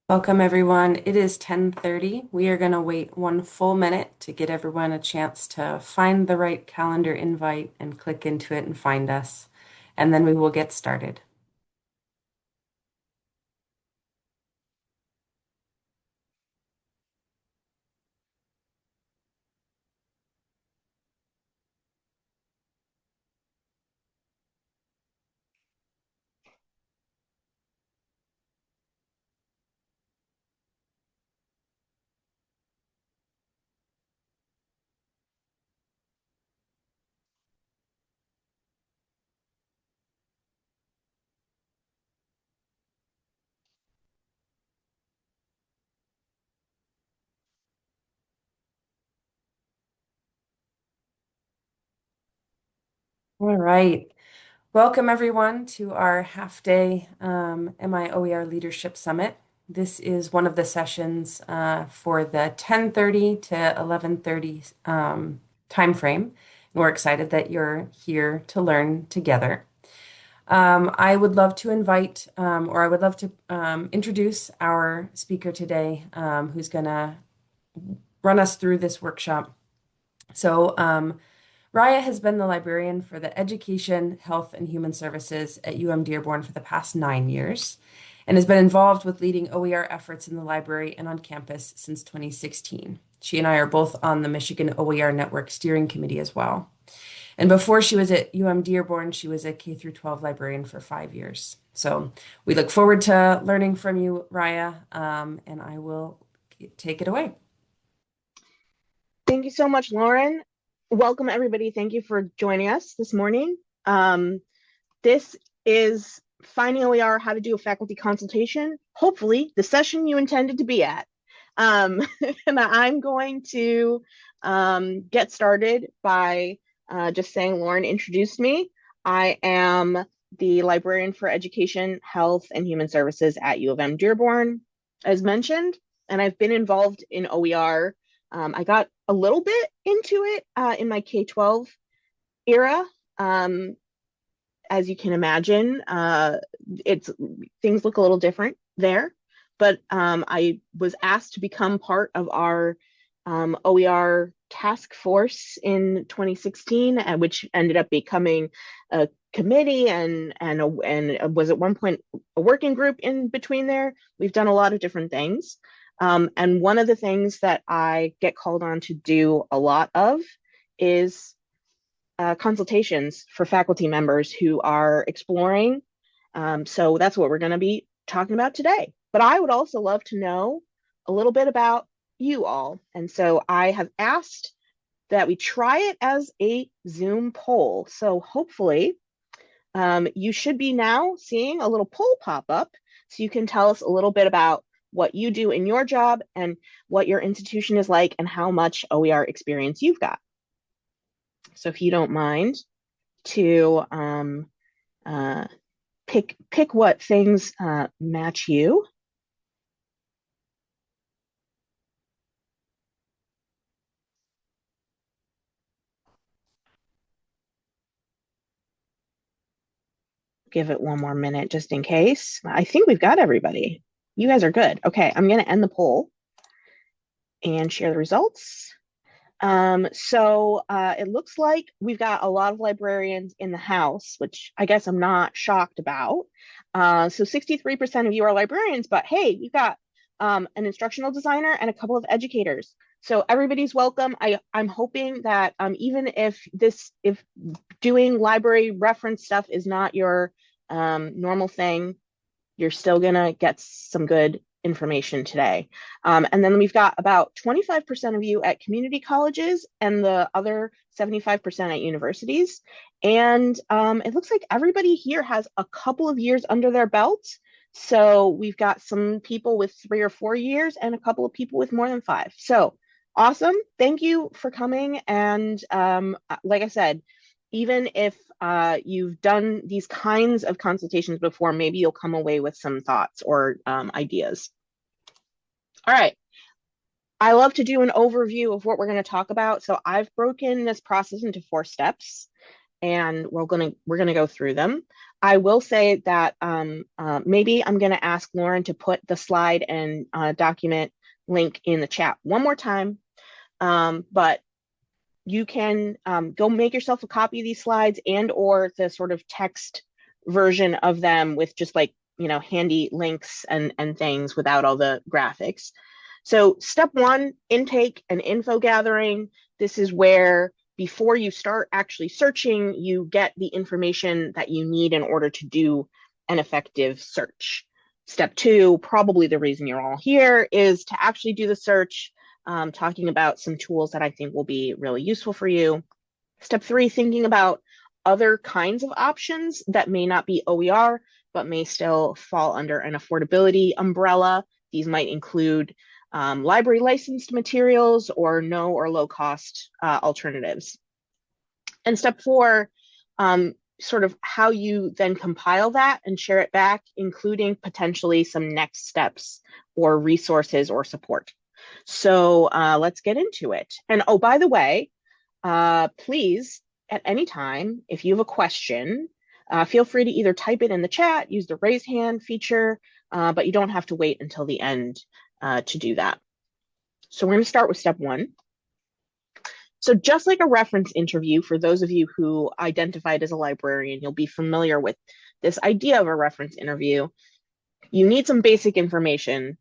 Welcome, everyone. It is 10:30. We are going to wait one full minute to get everyone a chance to find the right calendar invite and click into it and find us. And then we will get started. All right. Welcome, everyone, to our half-day MI OER Leadership Summit. This is one of the sessions for the 10:30 to 11:30 time frame. And we're excited that you're here to learn together. I would love to invite, or I would love to introduce our speaker today, who's going to run us through this workshop. So, Raya has been the librarian for the Education, Health, and Human Services at Dearborn for the past 9 years and has been involved with leading OER efforts in the library and on campus since 2016. She and I are both on the Michigan OER Network Steering Committee as well. And before she was at Dearborn, she was a K through 12 librarian for 5 years. So we look forward to learning from you, Raya, and I will take it away. Thank you so much, Lauren. Welcome, everybody. Thank you for joining us this morning. This is Finding OER, How to Do a Faculty Consultation, hopefully the session you intended to be at. And I'm going to get started by just saying Lauren introduced me. I am the librarian for Education, Health, and Human Services at U of M Dearborn, as mentioned, and I've been involved in OER. I got a little bit into it in my K-12 era. As you can imagine, it's things look a little different there. But I was asked to become part of our OER task force in 2016, which ended up becoming a committee and was at one point a working group in between there. We've done a lot of different things. And one of the things that I get called on to do a lot of is consultations for faculty members who are exploring. So that's what we're going to be talking about today. But I would also love to know a little bit about you all. And so I have asked that we try it as a Zoom poll. So hopefully you should be now seeing a little poll pop up so you can tell us a little bit about what you do in your job and what your institution is like and how much OER experience you've got. So if you don't mind to uh, pick what things match you. Give it one more minute just in case. I think we've got everybody. You guys are good. Okay, I'm going to end the poll and share the results. It looks like we've got a lot of librarians in the house, which I guess I'm not shocked about. So 63% of you are librarians, but hey, we've got an instructional designer and a couple of educators. So everybody's welcome. I'm hoping that even if doing library reference stuff is not your normal thing, you're still gonna get some good information today. And then we've got about 25% of you at community colleges and the other 75% at universities. And it looks like everybody here has a couple of years under their belt. So we've got some people with 3 or 4 years and a couple of people with more than 5. So awesome. Thank you for coming. And like I said, even if you've done these kinds of consultations before, maybe you'll come away with some thoughts or ideas. All right. I love to do an overview of what we're going to talk about. So I've broken this process into 4 steps. and we're gonna go through them. I will say that maybe I'm gonna ask Lauren to put the slide and document link in the chat one more time. But you can go make yourself a copy of these slides and or the sort of text version of them with just like, handy links and things without all the graphics. So step one, intake and info gathering. This is where before you start actually searching, you get the information that you need in order to do an effective search. Step two, probably the reason you're all here, is to actually do the search, talking about some tools that I think will be really useful for you. Step three, thinking about other kinds of options that may not be OER, but may still fall under an affordability umbrella. These might include library licensed materials or no or low cost alternatives. And step four, sort of how you then compile that and share it back, including potentially some next steps or resources or support. So let's get into it. And oh, by the way, please, at any time, if you have a question, feel free to either type it in the chat, use the raise hand feature, but you don't have to wait until the end to do that. So we're going to start with step one. So just like a reference interview, for those of you who identified as a librarian, you'll be familiar with this idea of a reference interview. You need some basic information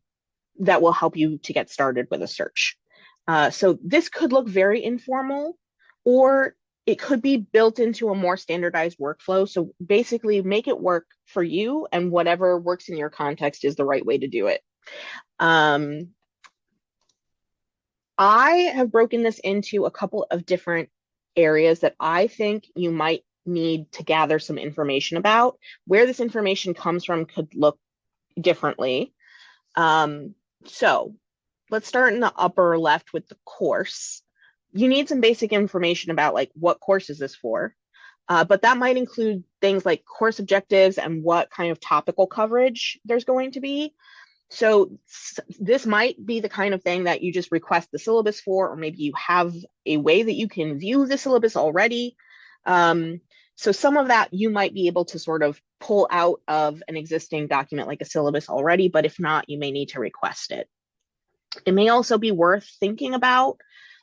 that will help you to get started with a search. So this could look very informal, or it could be built into a more standardized workflow. So basically make it work for you, and whatever works in your context is the right way to do it. I have broken this into a couple of different areas that I think you might need to gather some information about. Where this information comes from could look differently. So let's start in the upper left with the course. You need some basic information about like what course is this for, but that might include things like course objectives and what kind of topical coverage there's going to be. So this might be the kind of thing that you just request the syllabus for, or maybe you have a way that you can view the syllabus already. So some of that you might be able to sort of pull out of an existing document like a syllabus already, but if not, you may need to request it. It may also be worth thinking about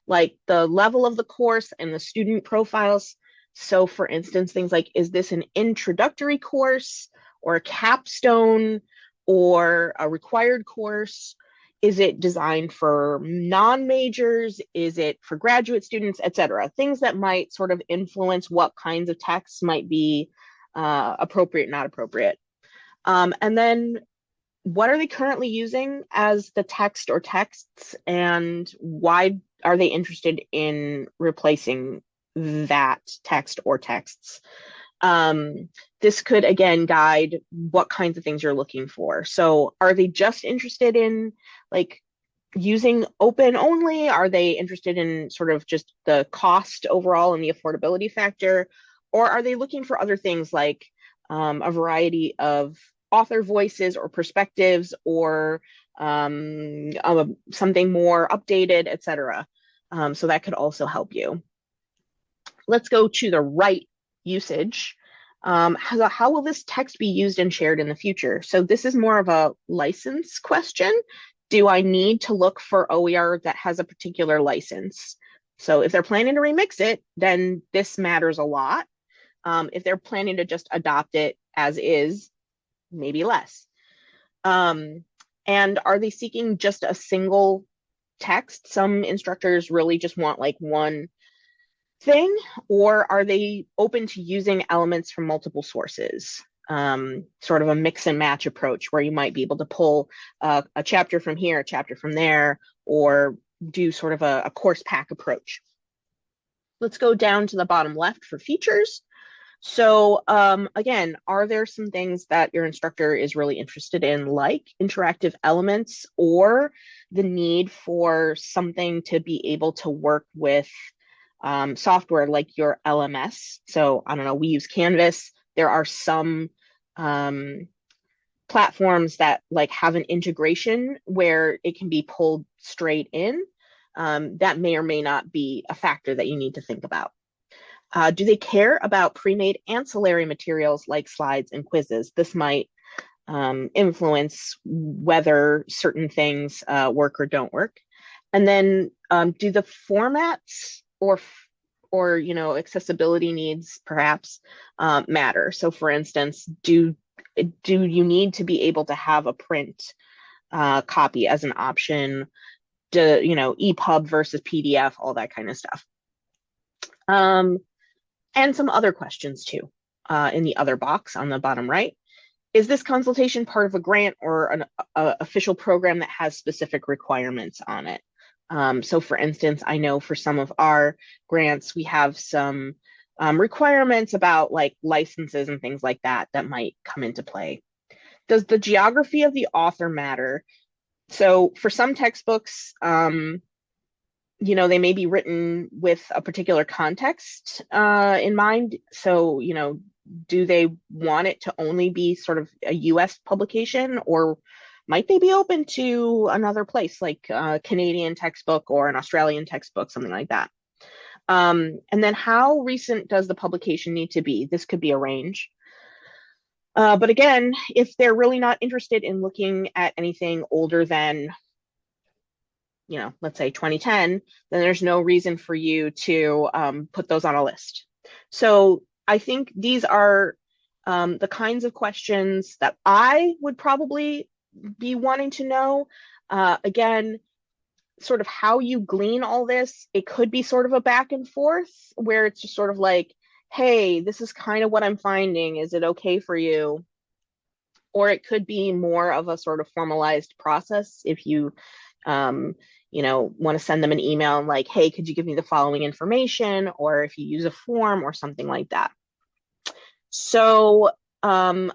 like the level of the course and the student profiles. So for instance, things like, is this an introductory course or a capstone or a required course? Is it designed for non-majors? Is it for graduate students, etc.? Things that might sort of influence what kinds of texts might be appropriate, not appropriate. And then what are they currently using as the text or texts, and why are they interested in replacing that text or texts? This could, again, guide what kinds of things you're looking for. So are they just interested in like using open only? Are they interested in sort of just the cost overall and the affordability factor? Or are they looking for other things like a variety of author voices or perspectives, or something more updated, etc.? So that could also help you. Let's go to the right, usage. How will this text be used and shared in the future? So this is more of a license question. Do I need to look for OER that has a particular license? So if they're planning to remix it, then this matters a lot. If they're planning to just adopt it as is, maybe less. And are they seeking just a single text? Some instructors really just want like one thing, or are they open to using elements from multiple sources? Sort of a mix and match approach where you might be able to pull a chapter from here, a chapter from there, or do sort of a course pack approach. Let's go down to the bottom left for features. So again, are there some things that your instructor is really interested in, like interactive elements, or the need for something to be able to work with software like your LMS? So I don't know, we use Canvas. There are some platforms that like have an integration where it can be pulled straight in. That may or may not be a factor that you need to think about. Do they care about pre-made ancillary materials like slides and quizzes? This might influence whether certain things work or don't work. And then do the formats or accessibility needs perhaps matter? So for instance, do you need to be able to have a print copy as an option? Do EPUB versus PDF, all that kind of stuff. Um, and some other questions too in the other box on the bottom right. Is this consultation part of a grant or an official program that has specific requirements on it? So for instance, I know for some of our grants, we have some requirements about like licenses and things like that that might come into play. Does the geography of the author matter? So for some textbooks, they may be written with a particular context in mind. So, do they want it to only be sort of a US publication, or might they be open to another place like a Canadian textbook or an Australian textbook, something like that? And then how recent does the publication need to be? This could be a range. But again, if they're really not interested in looking at anything older than let's say 2010, then there's no reason for you to put those on a list. So I think these are the kinds of questions that I would probably be wanting to know. Again, sort of how you glean all this, it could be sort of a back and forth where it's just sort of like, hey, this is kind of what I'm finding. Is it okay for you? Or it could be more of a sort of formalized process if you want to send them an email and like, hey, could you give me the following information? Or if you use a form or something like that. So I'm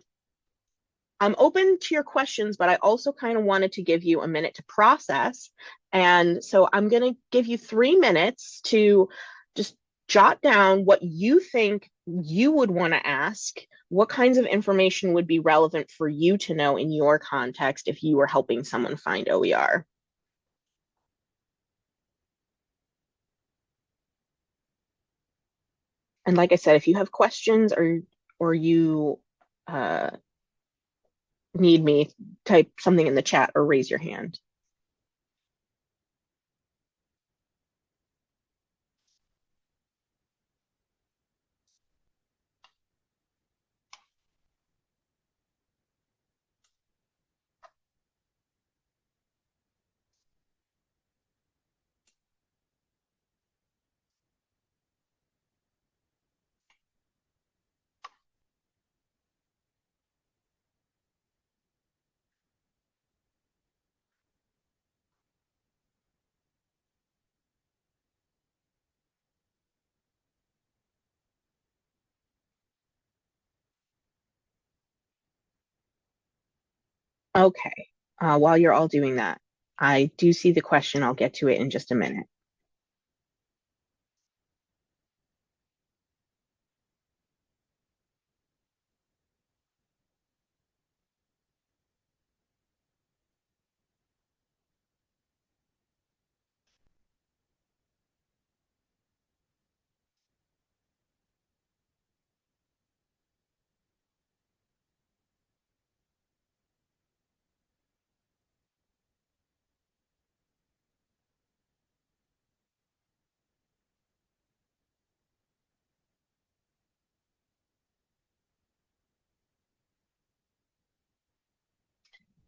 open to your questions, but I also kind of wanted to give you a minute to process. And so I'm going to give you 3 minutes to just jot down what you think you would want to ask. What kinds of information would be relevant for you to know in your context if you were helping someone find OER? And like I said, if you have questions or you uh, need me, type something in the chat or raise your hand. Okay. While you're all doing that, I do see the question. I'll get to it in just a minute.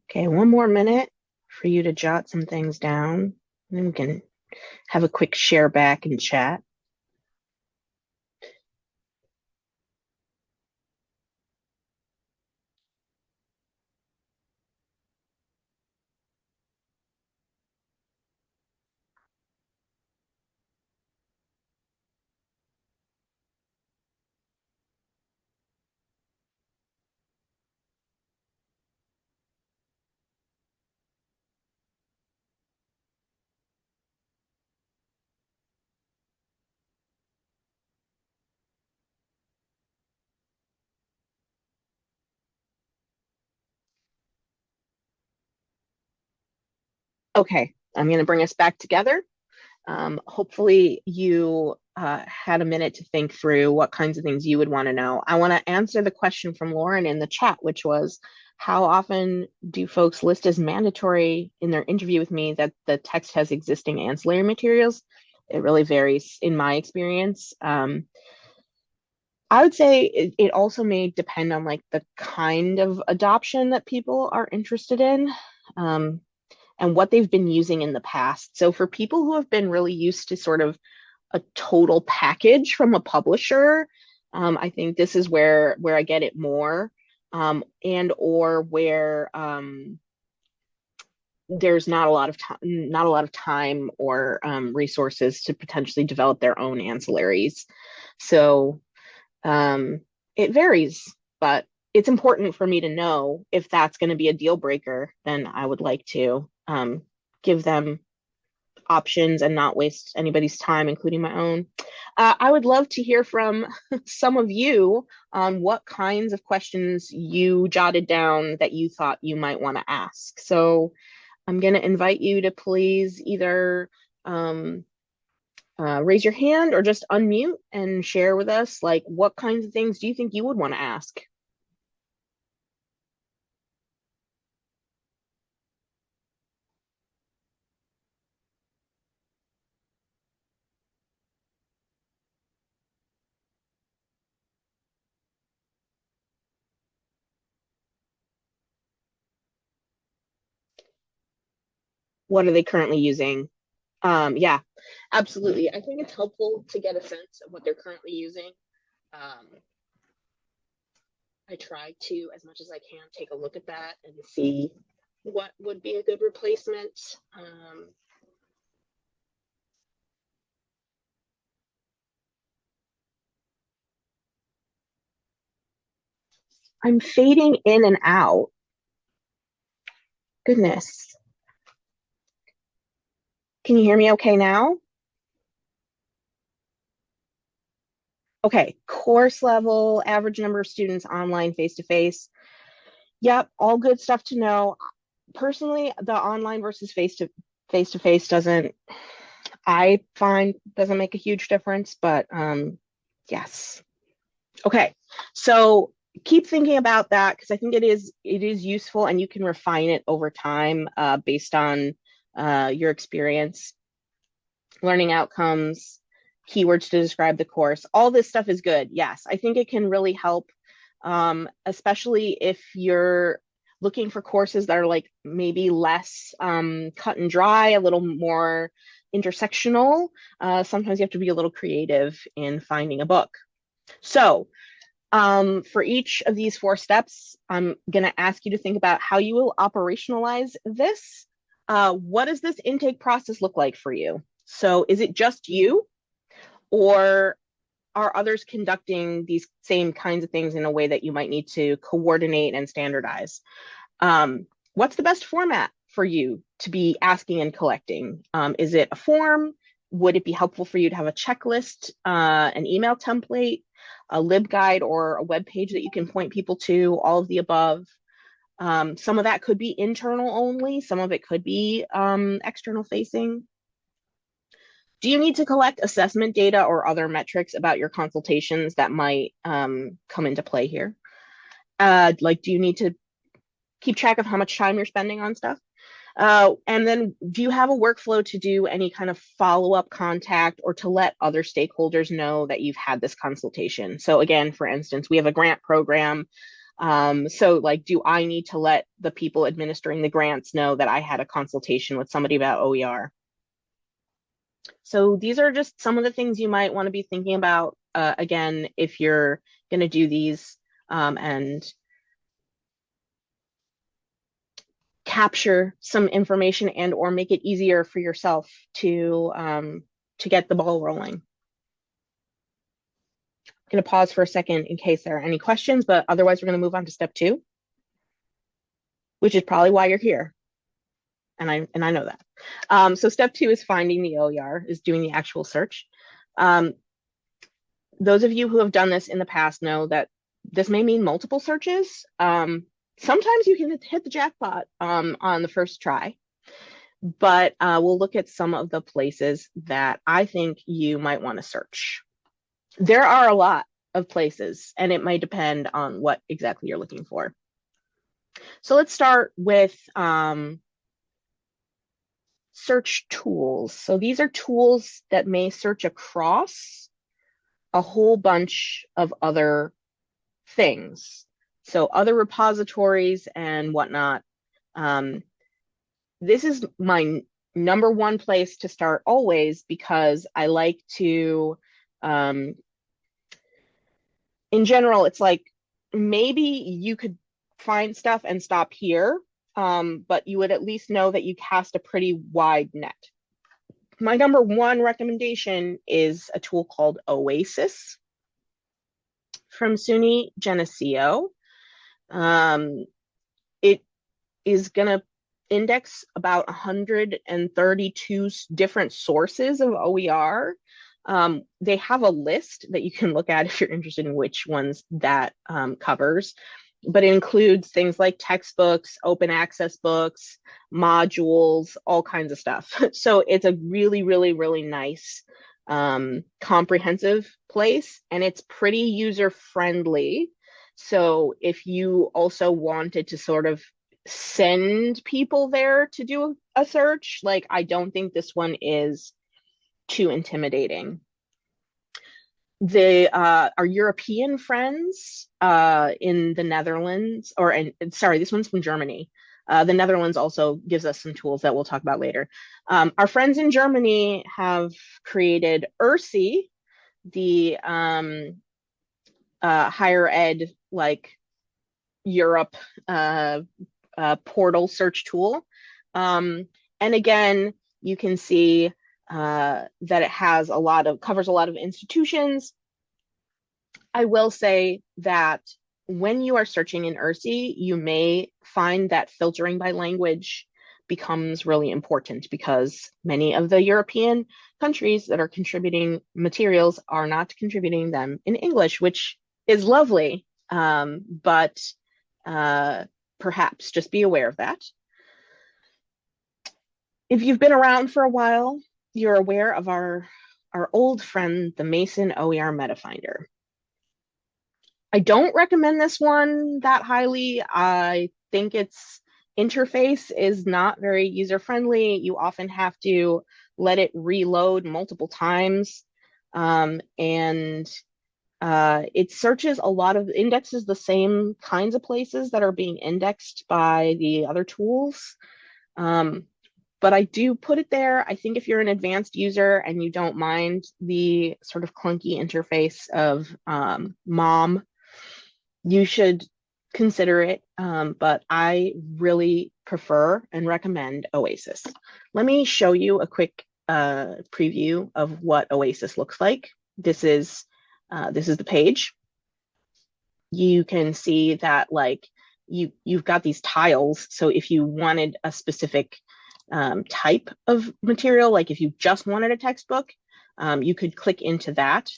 Okay, one more minute for you to jot some things down. And then we can have a quick share back and chat. Okay, I'm going to bring us back together. Hopefully you had a minute to think through what kinds of things you would want to know, I want to answer the question from Lauren in the chat, which was, how often do folks list as mandatory in their interview with me that the text has existing ancillary materials? It really varies in my experience. I would say it also may depend on like the kind of adoption that people are interested in. And what they've been using in the past. So for people who have been really used to sort of a total package from a publisher, I think this is where I get it more, and or where there's not a lot of time or resources to potentially develop their own ancillaries. So it varies, but it's important for me to know if that's going to be a deal breaker. Then I would like to give them options and not waste anybody's time, including my own. I would love to hear from some of you on what kinds of questions you jotted down that you thought you might want to ask. So I'm going to invite you to please either raise your hand or just unmute and share with us, like, what kinds of things do you think you would want to ask? What are they currently using? Yeah, absolutely. I think it's helpful to get a sense of what they're currently using. Um, I try to, as much as I can, take a look at that and see what would be a good replacement. I'm fading in and out. Goodness. Can you hear me okay now? Okay, course level, average number of students online, face-to-face. Yep, all good stuff to know. Personally, the online versus face-to-face doesn't, I find, doesn't make a huge difference, but yes. Okay, so keep thinking about that, because I think it is useful, and you can refine it over time based on your experience, learning outcomes, keywords to describe the course. All this stuff is good. Yes, I think it can really help, especially if you're looking for courses that are like maybe less cut and dry, a little more intersectional. Sometimes you have to be a little creative in finding a book. So for each of these 4 steps, I'm going to ask you to think about how you will operationalize this. What does this intake process look like for you? So is it just you, or are others conducting these same kinds of things in a way that you might need to coordinate and standardize? What's the best format for you to be asking and collecting? Is it a form? Would it be helpful for you to have a checklist, an email template, a LibGuide, or a web page that you can point people to? All of the above. Some of that could be internal only. Some of it could be external facing. Do you need to collect assessment data or other metrics about your consultations that might come into play here? Like, do you need to keep track of how much time you're spending on stuff? And then do you have a workflow to do any kind of follow-up contact or to let other stakeholders know that you've had this consultation? So again, for instance, we have a grant program. So like, do I need to let the people administering the grants know that I had a consultation with somebody about OER? So these are just some of the things you might want to be thinking about, again, if you're going to do these, and capture some information and or make it easier for yourself to get the ball rolling. I'm going to pause for a second in case there are any questions, but otherwise we're going to move on to step 2, which is probably why you're here. And I know that. So step 2 is finding the OER, is doing the actual search. Those of you who have done this in the past know that this may mean multiple searches. Sometimes you can hit the jackpot on the first try. but we'll look at some of the places that I think you might want to search. There are a lot of places, and it might depend on what exactly you're looking for. So let's start with search tools. So these are tools that may search across a whole bunch of other things. So other repositories and whatnot. Um, this is my number one place to start always because I like to, in general, it's like maybe you could find stuff and stop here, but you would at least know that you cast a pretty wide net. My number one recommendation is a tool called Oasis from SUNY Geneseo. It is going to index about 132 different sources of OER. They have a list that you can look at if you're interested in which ones that covers, but it includes things like textbooks, open access books, modules, all kinds of stuff. So it's a really, really, really nice comprehensive place, and it's pretty user friendly. So if you also wanted to sort of send people there to do a search, like I don't think this one is too intimidating. Our European friends in the Netherlands, sorry, this one's from Germany. The Netherlands also gives us some tools that we'll talk about later. Our friends in Germany have created ERSI, the higher ed, like Europe portal search tool. And again, you can see that it has covers a lot of institutions. I will say that when you are searching in ERSI, you may find that filtering by language becomes really important because many of the European countries that are contributing materials are not contributing them in English, which is lovely, but perhaps just be aware of that. If you've been around for a while, you're aware of our old friend, the Mason OER MetaFinder. I don't recommend this one that highly. I think its interface is not very user-friendly. You often have to let it reload multiple times. And it searches indexes the same kinds of places that are being indexed by the other tools. But I do put it there. I think if you're an advanced user and you don't mind the sort of clunky interface of MOM, you should consider it. But I really prefer and recommend Oasis. Let me show you a quick preview of what Oasis looks like. This is the page. You can see that like you've got these tiles. So if you wanted a specific type of material, like if you just wanted a textbook, you could click into that.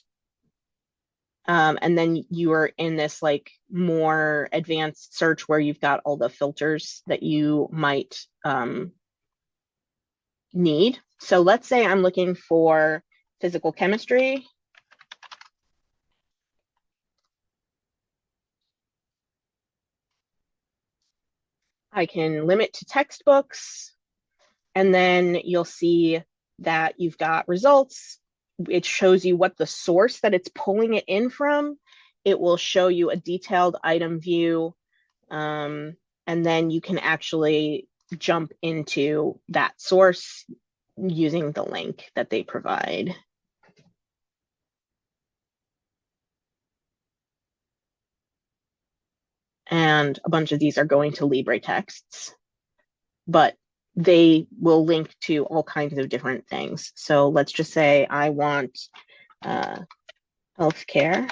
And then you are in this like more advanced search where you've got all the filters that you might need. So let's say I'm looking for physical chemistry. I can limit to textbooks, and then you'll see that you've got results. It shows you what the source that it's pulling it in from. It will show you a detailed item view, and then you can actually jump into that source using the link that they provide. And a bunch of these are going to LibreTexts, but they will link to all kinds of different things. So let's just say I want healthcare.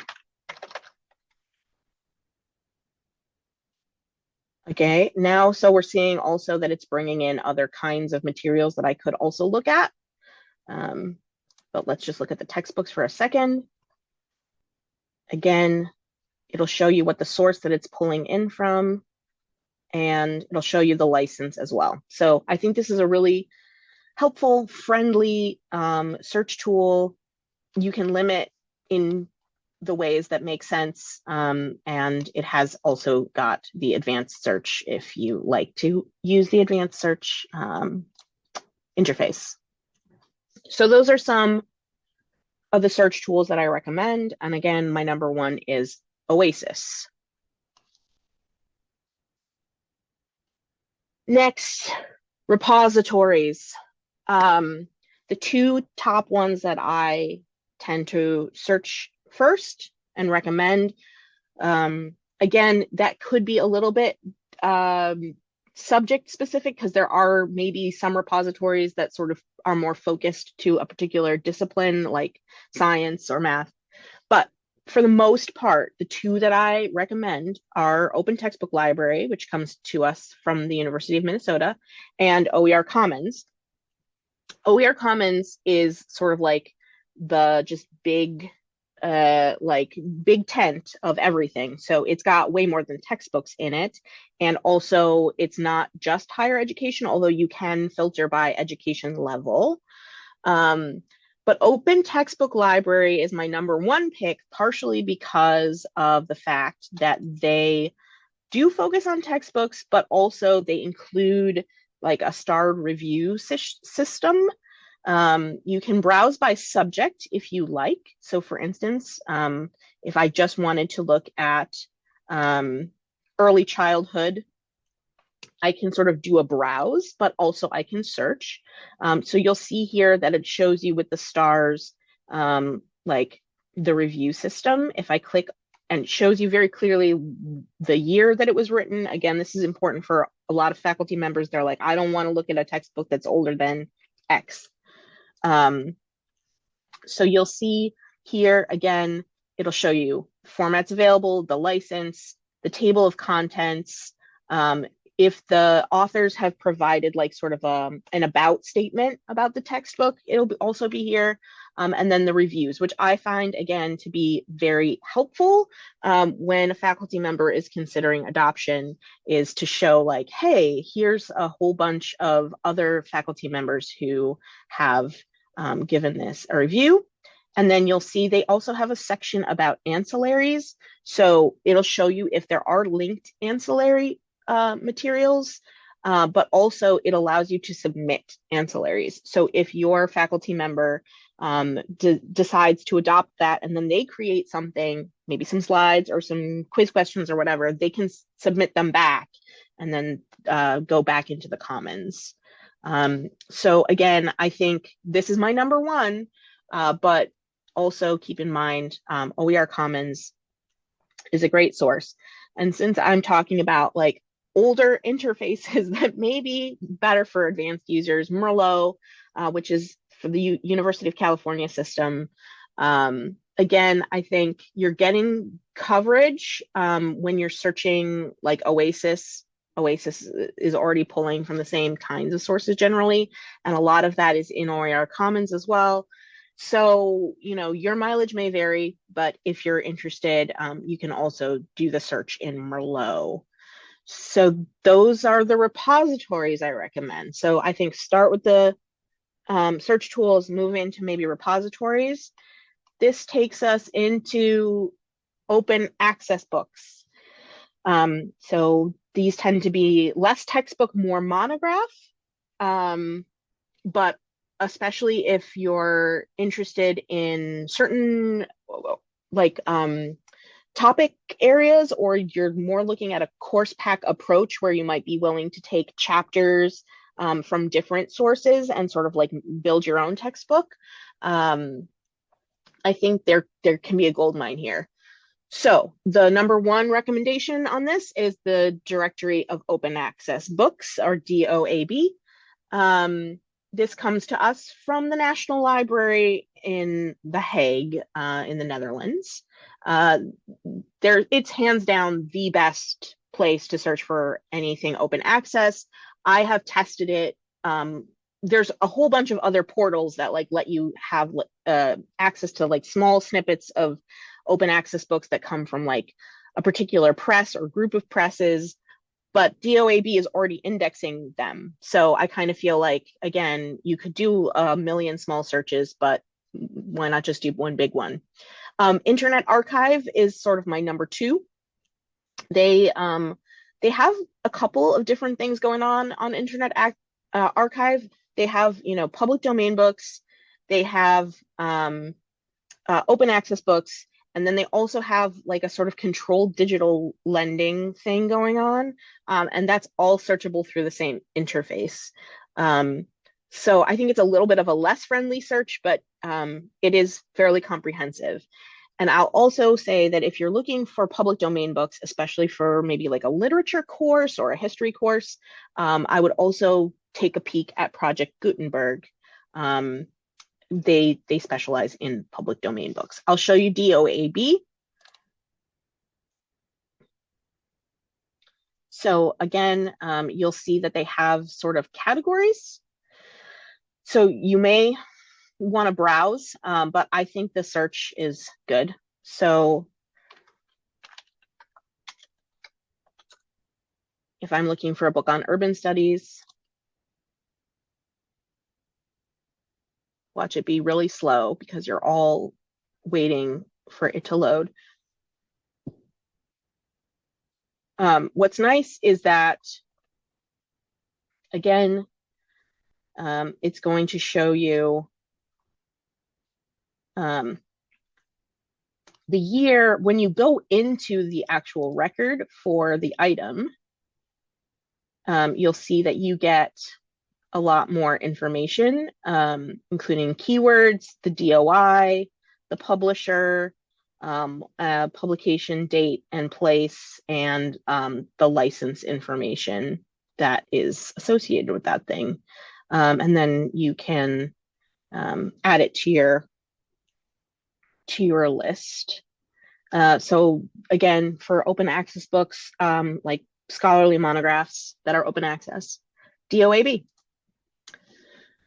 Okay, now, so we're seeing also that it's bringing in other kinds of materials that I could also look at. But let's just look at the textbooks for a second. Again, it'll show you what the source that it's pulling in from, and it'll show you the license as well. So I think this is a really helpful, friendly search tool. You can limit in the ways that make sense. And it has also got the advanced search if you like to use the advanced search interface. So those are some of the search tools that I recommend. And again, my number one is Oasis. Next, repositories. The two top ones that I tend to search first and recommend. Again, that could be a little bit subject specific because there are maybe some repositories that sort of are more focused to a particular discipline like science or math. But for the most part, the two that I recommend are Open Textbook Library, which comes to us from the University of Minnesota, and OER Commons. OER Commons is sort of like the just big big tent of everything. So it's got way more than textbooks in it. And also it's not just higher education, although you can filter by education level. But Open Textbook Library is my number one pick, partially because of the fact that they do focus on textbooks, but also they include like a starred review system. You can browse by subject if you like. So for instance, if I just wanted to look at early childhood, I can sort of do a browse, but also I can search. So you'll see here that it shows you with the stars, like the review system. If I click and it shows you very clearly the year that it was written. Again, this is important for a lot of faculty members. They're like, I don't want to look at a textbook that's older than X. So you'll see here, again, it'll show you formats available, the license, the table of contents. If the authors have provided like sort of an about statement about the textbook, it'll also be here. And then the reviews, which I find, again, to be very helpful when a faculty member is considering adoption, is to show like, hey, here's a whole bunch of other faculty members who have given this a review. And then you'll see they also have a section about ancillaries. So it'll show you if there are linked ancillary materials, but also it allows you to submit ancillaries. So if your faculty member decides to adopt that and then they create something, maybe some slides or some quiz questions or whatever, they can submit them back and then go back into the Commons. So again, I think this is my number one, but also keep in mind OER Commons is a great source. And since I'm talking about like older interfaces that may be better for advanced users, Merlot, which is for the University of California system. Again, I think you're getting coverage when you're searching like Oasis. Oasis is already pulling from the same kinds of sources generally, and a lot of that is in OER Commons as well. So, you know, your mileage may vary, but if you're interested, you can also do the search in Merlot. So those are the repositories I recommend. So I think start with the search tools, move into maybe repositories. This takes us into open access books. So these tend to be less textbook, more monograph, but especially if you're interested in certain like topic areas, or you're more looking at a course pack approach where you might be willing to take chapters from different sources and sort of like build your own textbook. I think there can be a gold mine here. So the number one recommendation on this is the Directory of Open Access Books, or DOAB. This comes to us from the National Library in The Hague in the Netherlands. It's hands down the best place to search for anything open access. I have tested it. There's a whole bunch of other portals that like let you have access to like small snippets of open access books that come from like a particular press or group of presses. but DOAB is already indexing them. So I kind of feel like, again, you could do a million small searches, but why not just do one big one? Internet Archive is sort of my number two. They have a couple of different things going on Archive. They have, public domain books. They have open access books, and then they also have like a sort of controlled digital lending thing going on, and that's all searchable through the same interface. So I think it's a little bit of a less friendly search, but it is fairly comprehensive. And I'll also say that if you're looking for public domain books, especially for maybe like a literature course or a history course, I would also take a peek at Project Gutenberg. They specialize in public domain books. I'll show you DOAB. So again, you'll see that they have sort of categories. So you may want to browse, but I think the search is good. So if I'm looking for a book on urban studies, watch it be really slow because you're all waiting for it to load. What's nice is that, again, it's going to show you the year when you go into the actual record for the item. You'll see that you get a lot more information, including keywords, the DOI, the publisher, publication date and place, and the license information that is associated with that thing. And then you can add it to your list. So again, for open access books, like scholarly monographs that are open access, DOAB.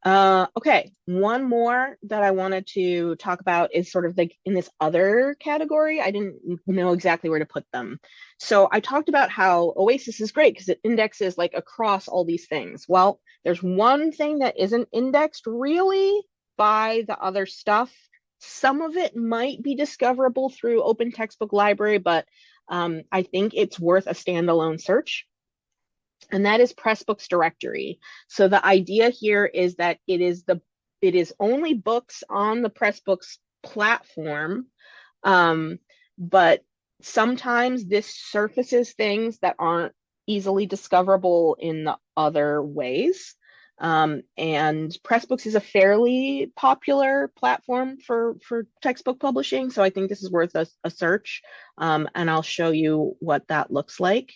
Okay, one more that I wanted to talk about is sort of like in this other category. I didn't know exactly where to put them. So I talked about how OASIS is great because it indexes like across all these things. Well, there's one thing that isn't indexed really by the other stuff. Some of it might be discoverable through Open Textbook Library, but I think it's worth a standalone search. And that is Pressbooks Directory. So the idea here is that it is only books on the Pressbooks platform, but sometimes this surfaces things that aren't easily discoverable in the other ways. And Pressbooks is a fairly popular platform for textbook publishing, so I think this is worth a search, and I'll show you what that looks like.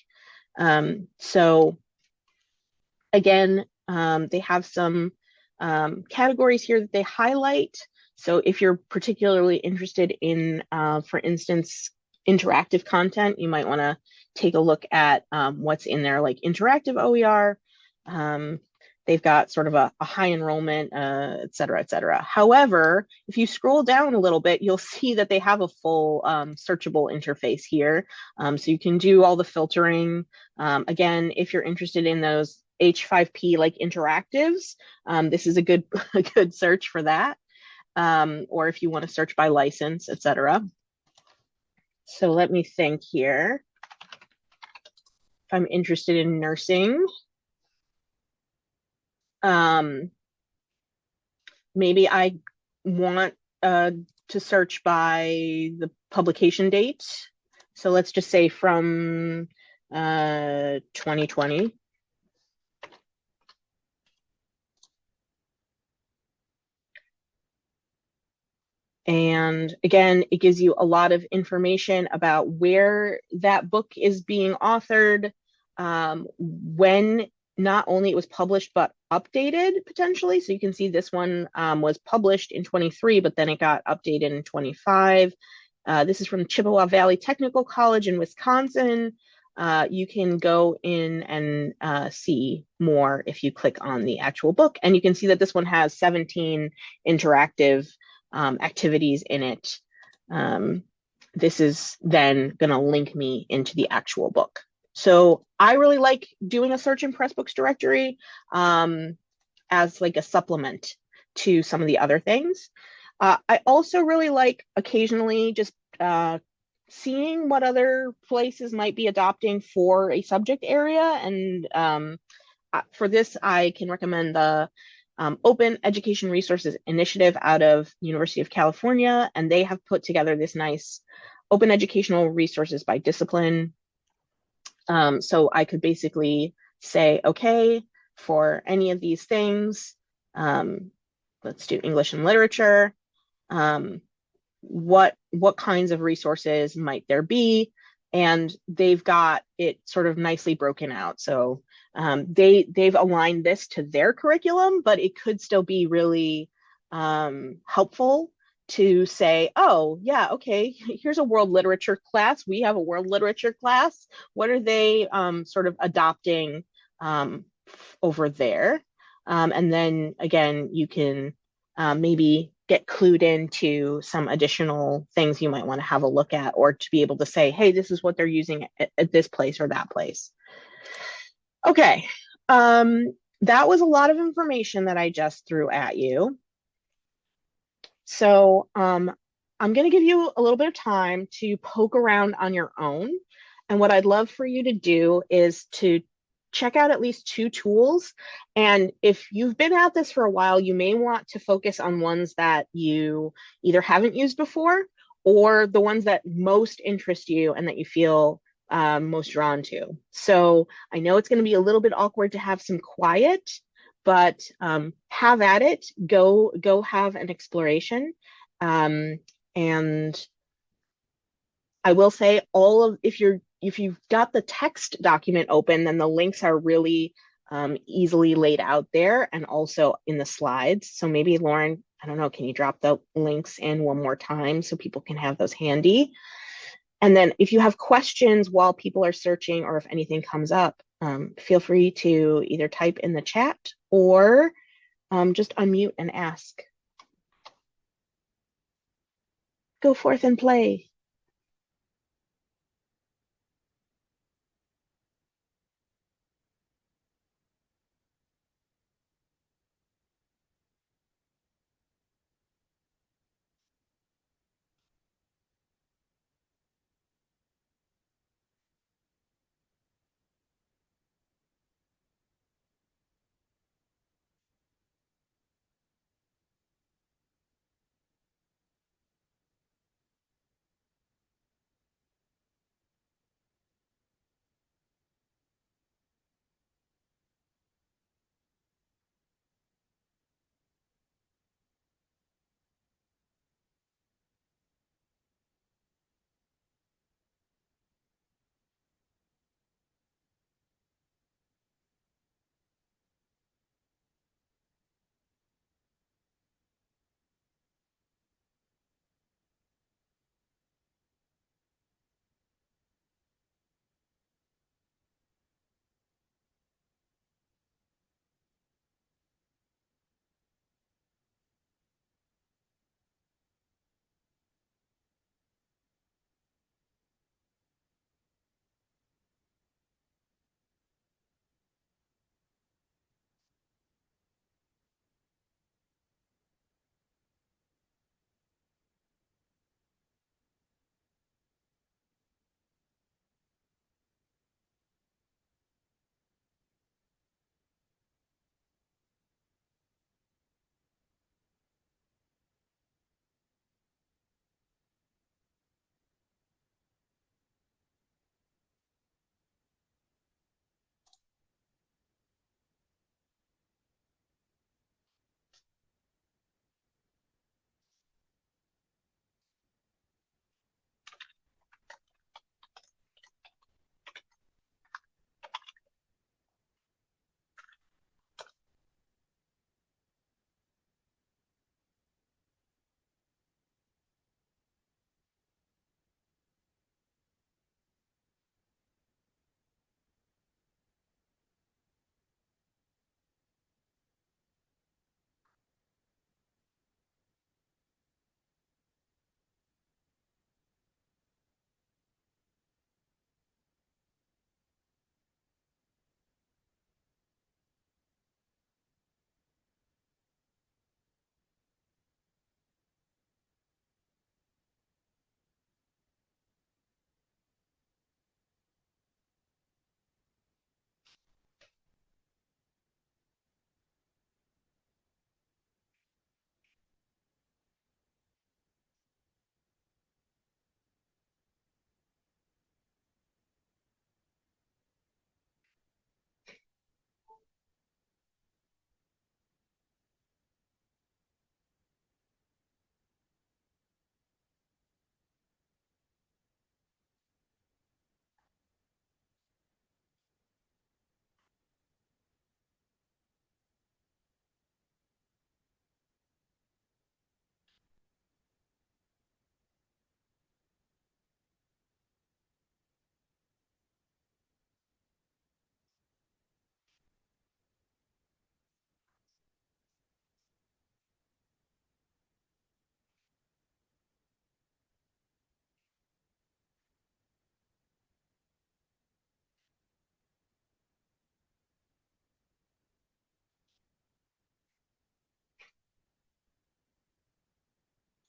So again, they have some categories here that they highlight. So if you're particularly interested in, for instance, interactive content, you might want to take a look at what's in there, like interactive OER. They've got sort of a high enrollment, et cetera, et cetera. However, if you scroll down a little bit, you'll see that they have a full searchable interface here. So you can do all the filtering. Again, if you're interested in those H5P like interactives, this is a good search for that. Or if you want to search by license, et cetera. So let me think here. If I'm interested in nursing, maybe I want to search by the publication date. So let's just say from 2020. And again, it gives you a lot of information about where that book is being authored, when not only it was published, but updated potentially. So you can see this one was published in 23, but then it got updated in 25. This is from Chippewa Valley Technical College in Wisconsin. You can go in and see more if you click on the actual book. And you can see that this one has 17 interactive activities in it. This is then going to link me into the actual book. So I really like doing a search in Pressbooks directory as like a supplement to some of the other things. I also really like occasionally just uh, seeing what other places might be adopting for a subject area. And for this, I can recommend the Open Education Resources Initiative out of University of California, and they have put together this nice open educational resources by discipline. So I could basically say, okay, for any of these things, um, let's do English and literature. Um, what kinds of resources might there be? And they've got it sort of nicely broken out. So they've aligned this to their curriculum, but it could still be really helpful to say, oh yeah, okay, here's a world literature class. We have a world literature class. What are they sort of adopting over there? And then again, you can maybe get clued into some additional things you might want to have a look at, or to be able to say, hey, this is what they're using at this place or that place. Okay. That was a lot of information that I just threw at you. So I'm going to give you a little bit of time to poke around on your own. And what I'd love for you to do is to check out at least two tools. And if you've been at this for a while, you may want to focus on ones that you either haven't used before or the ones that most interest you and that you feel most drawn to. So I know it's going to be a little bit awkward to have some quiet, but have at it. Go have an exploration. Um, and I will say all of if you've got the text document open, then the links are really easily laid out there and also in the slides. So maybe Lauren, I don't know, can you drop the links in one more time so people can have those handy? And then if you have questions while people are searching or if anything comes up, feel free to either type in the chat or just unmute and ask. Go forth and play.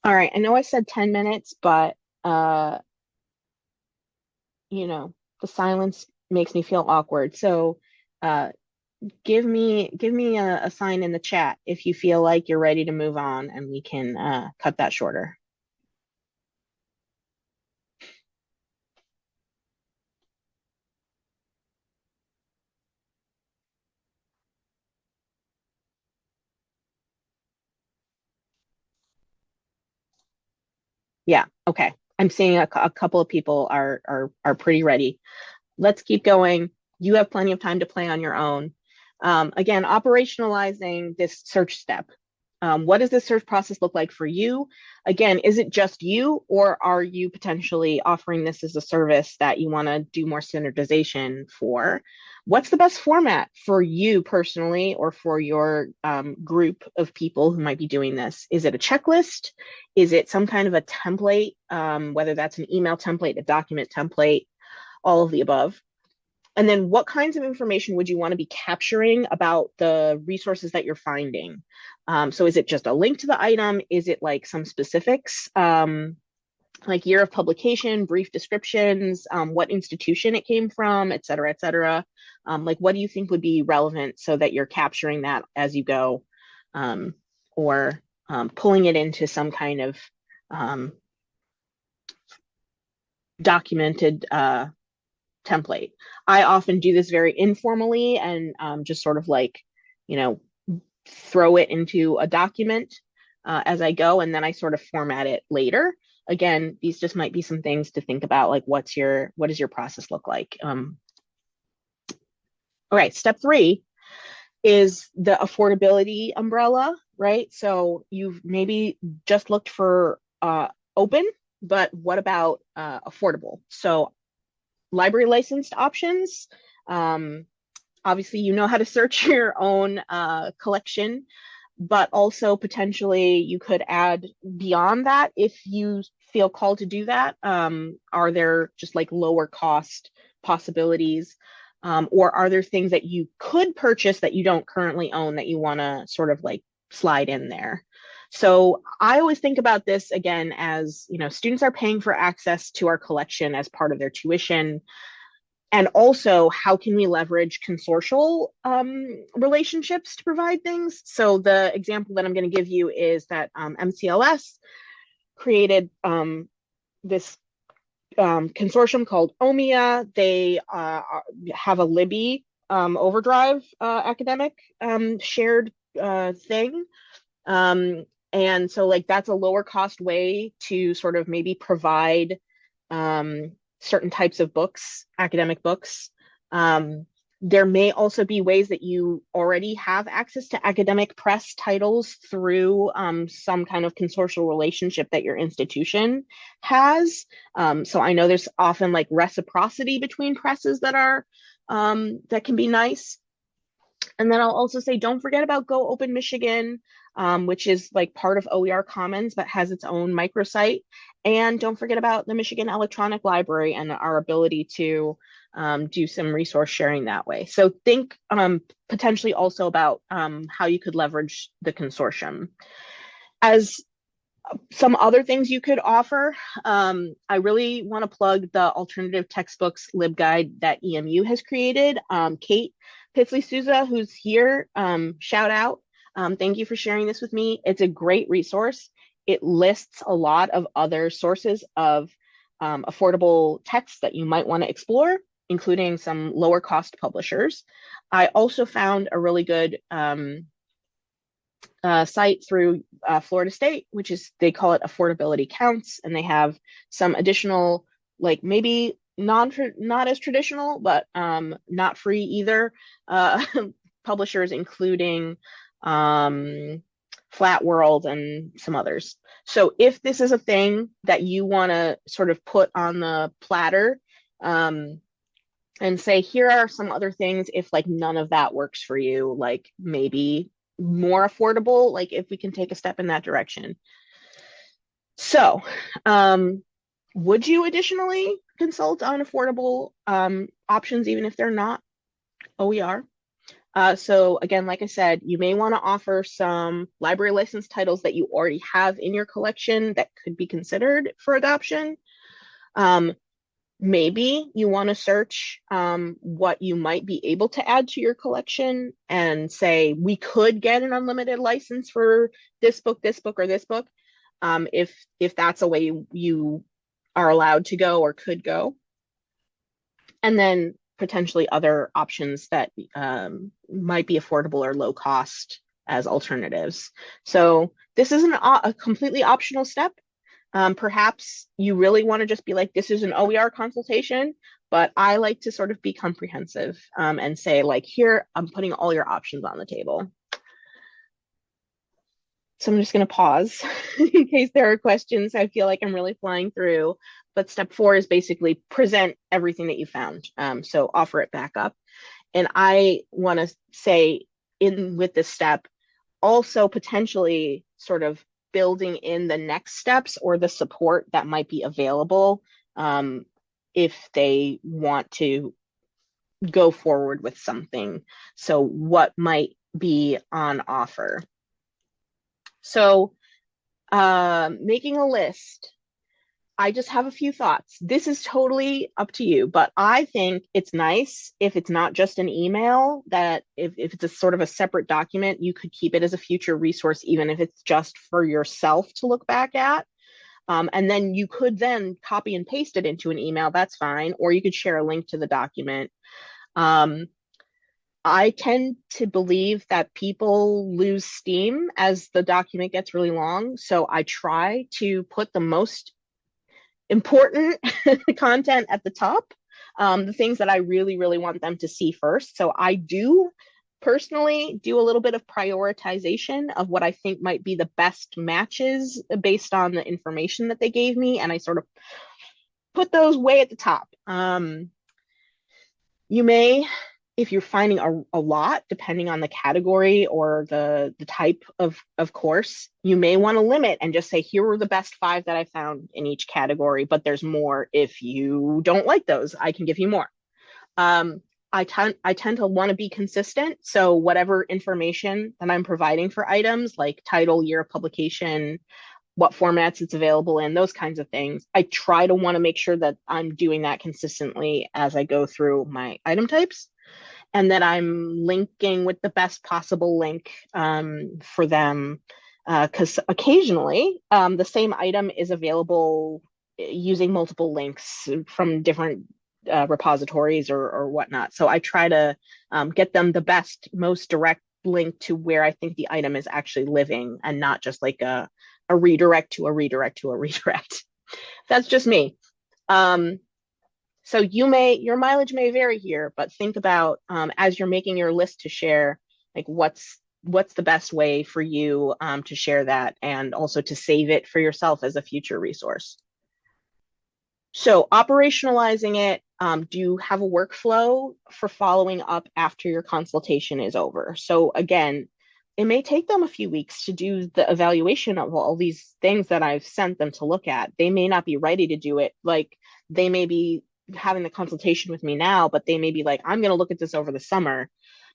All right, I know I said 10 minutes, but you know, the silence makes me feel awkward. So uh give me a sign in the chat if you feel like you're ready to move on and we can cut that shorter. Yeah, okay. I'm seeing a couple of people are pretty ready. Let's keep going. You have plenty of time to play on your own. Again, operationalizing this search step. What does this search process look like for you? Again, is it just you, or are you potentially offering this as a service that you want to do more standardization for? What's the best format for you personally or for your group of people who might be doing this? Is it a checklist? Is it some kind of a template, whether that's an email template, a document template, all of the above? And then what kinds of information would you want to be capturing about the resources that you're finding? So is it just a link to the item? Is it like some specifics, like year of publication, brief descriptions, what institution it came from, et cetera, et cetera? Like what do you think would be relevant so that you're capturing that as you go, um, or pulling it into some kind of um, documented template. I often do this very informally and just sort of like, you know, throw it into a document as I go, and then I sort of format it later. Again, these just might be some things to think about, like what does your process look like? All right, step 3 is the affordability umbrella, right? So you've maybe just looked for open, but what about affordable? So library licensed options. Um, Obviously, you know how to search your own collection, but also potentially you could add beyond that if you feel called to do that. Are there just like lower cost possibilities? Or are there things that you could purchase that you don't currently own that you want to sort of like slide in there? So I always think about this again as, you know, students are paying for access to our collection as part of their tuition. And also, how can we leverage consortial relationships to provide things? So the example that I'm going to give you is that MCLS created this consortium called OMIA. They have a Libby Overdrive academic shared thing. Um, and so like that's a lower cost way to sort of maybe provide um, certain types of books, academic books. Um, there may also be ways that you already have access to academic press titles through some kind of consortial relationship that your institution has. So I know there's often like reciprocity between presses that are that can be nice. And then I'll also say, don't forget about Go Open Michigan, which is like part of OER Commons, but has its own microsite. And don't forget about the Michigan Electronic Library and our ability to do some resource sharing that way. So think potentially also about how you could leverage the consortium. As some other things you could offer, I really want to plug the alternative textbooks LibGuide that EMU has created. Kate Pitsley Souza, who's here, shout out. Thank you for sharing this with me. It's a great resource. It lists a lot of other sources of affordable texts that you might want to explore, including some lower cost publishers. I also found a really good site through Florida State, which is, they call it Affordability Counts, and they have some additional, like maybe not as traditional, but not free either, publishers, including Flat World and some others. So if this is a thing that you want to sort of put on the platter, and say, here are some other things if like none of that works for you, like maybe more affordable, like if we can take a step in that direction. So, would you additionally consult on affordable options, even if they're not OER? So again, like I said, you may want to offer some library license titles that you already have in your collection that could be considered for adoption. Um, Maybe you want to search what you might be able to add to your collection and say, we could get an unlimited license for this book, or this book, if that's a way you are allowed to go or could go. And then potentially other options that might be affordable or low cost as alternatives. So this isn't a completely optional step. Perhaps you really want to just be like, this is an OER consultation, but I like to sort of be comprehensive and say, like, here, I'm putting all your options on the table. So I'm just going to pause in case there are questions. I feel like I'm really flying through. But step 4 is basically present everything that you found. So offer it back up. And I want to say, in with this step, also potentially sort of building in the next steps or the support that might be available if they want to go forward with something. So what might be on offer? So making a list, I just have a few thoughts. This is totally up to you, but I think it's nice if it's not just an email, that if it's a sort of a separate document, you could keep it as a future resource, even if it's just for yourself to look back at. And then you could then copy and paste it into an email, that's fine, or you could share a link to the document. Um, I tend to believe that people lose steam as the document gets really long. So I try to put the most important content at the top, the things that I really, really want them to see first. So I do personally do a little bit of prioritization of what I think might be the best matches based on the information that they gave me. And I sort of put those way at the top. You may, if you're finding a lot, depending on the category or the type of course, you may want to limit and just say, here were the best 5 that I found in each category, but there's more. If you don't like those, I can give you more. I tend to want to be consistent. So whatever information that I'm providing for items like title, year of publication, what formats it's available in, those kinds of things, I try to want to make sure that I'm doing that consistently as I go through my item types, and that I'm linking with the best possible link for them. Because occasionally the same item is available using multiple links from different repositories or whatnot. So I try to get them the best, most direct link to where I think the item is actually living, and not just like a redirect to a redirect to a redirect. That's just me. So your mileage may vary here, but think about as you're making your list to share, like what's the best way for you to share that, and also to save it for yourself as a future resource. So operationalizing it, do you have a workflow for following up after your consultation is over? So again, it may take them a few weeks to do the evaluation of all these things that I've sent them to look at. They may not be ready to do it. Like, they may be having the consultation with me now, but they may be like, I'm going to look at this over the summer.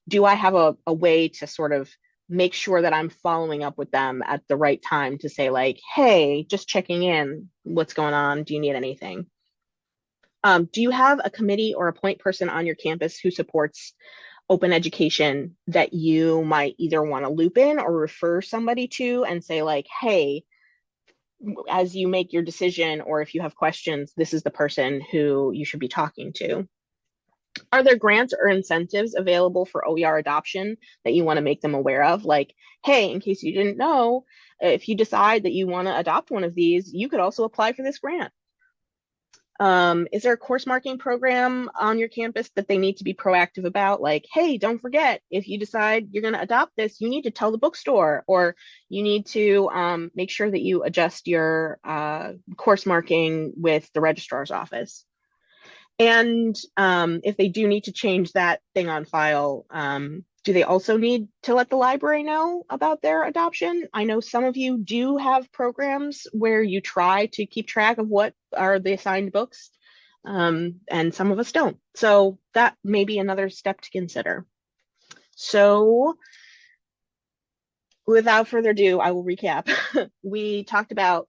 Do I have a way to sort of make sure that I'm following up with them at the right time to say, like, hey, just checking in, what's going on? Do you need anything? Do you have a committee or a point person on your campus who supports open education that you might either want to loop in or refer somebody to and say, like, hey, as you make your decision, or if you have questions, this is the person who you should be talking to? Are there grants or incentives available for OER adoption that you want to make them aware of? Like, hey, in case you didn't know, if you decide that you want to adopt one of these, you could also apply for this grant. Is there a course marking program on your campus that they need to be proactive about? Like, hey, don't forget, if you decide you're going to adopt this, you need to tell the bookstore, or you need to make sure that you adjust your course marking with the registrar's office. And if they do need to change that thing on file, do they also need to let the library know about their adoption? I know some of you do have programs where you try to keep track of what are the assigned books, and some of us don't. So that may be another step to consider. So without further ado, I will recap. We talked about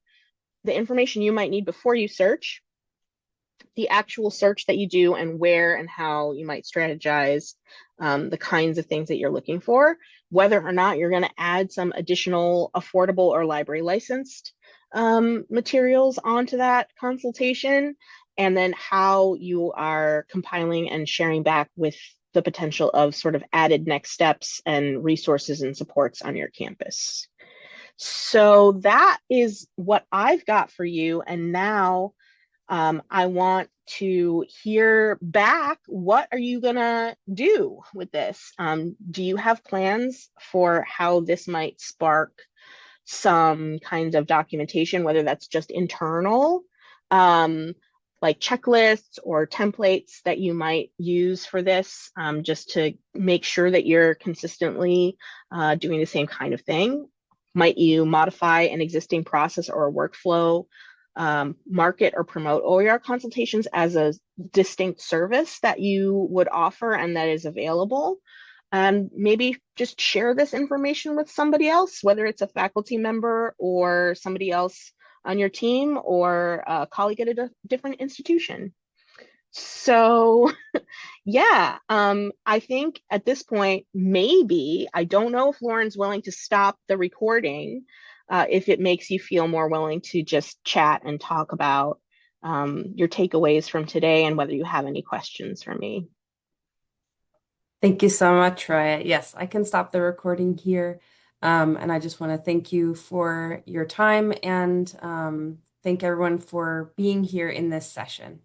the information you might need before you search, the actual search that you do, and where and how you might strategize the kinds of things that you're looking for, whether or not you're going to add some additional affordable or library licensed materials onto that consultation, and then how you are compiling and sharing back with the potential of sort of added next steps and resources and supports on your campus. So that is what I've got for you. And now I want to hear back. What are you going to do with this? Do you have plans for how this might spark some kinds of documentation, whether that's just internal, um, like checklists or templates that you might use for this, just to make sure that you're consistently doing the same kind of thing? Might you modify an existing process or a workflow, market or promote OER consultations as a distinct service that you would offer and that is available? And maybe just share this information with somebody else, whether it's a faculty member or somebody else on your team or a colleague at a different institution. So yeah, I think at this point, maybe, I don't know if Lauren's willing to stop the recording, if it makes you feel more willing to just chat and talk about your takeaways from today and whether you have any questions for me. Thank you so much, Raya. Yes, I can stop the recording here. And I just want to thank you for your time and thank everyone for being here in this session.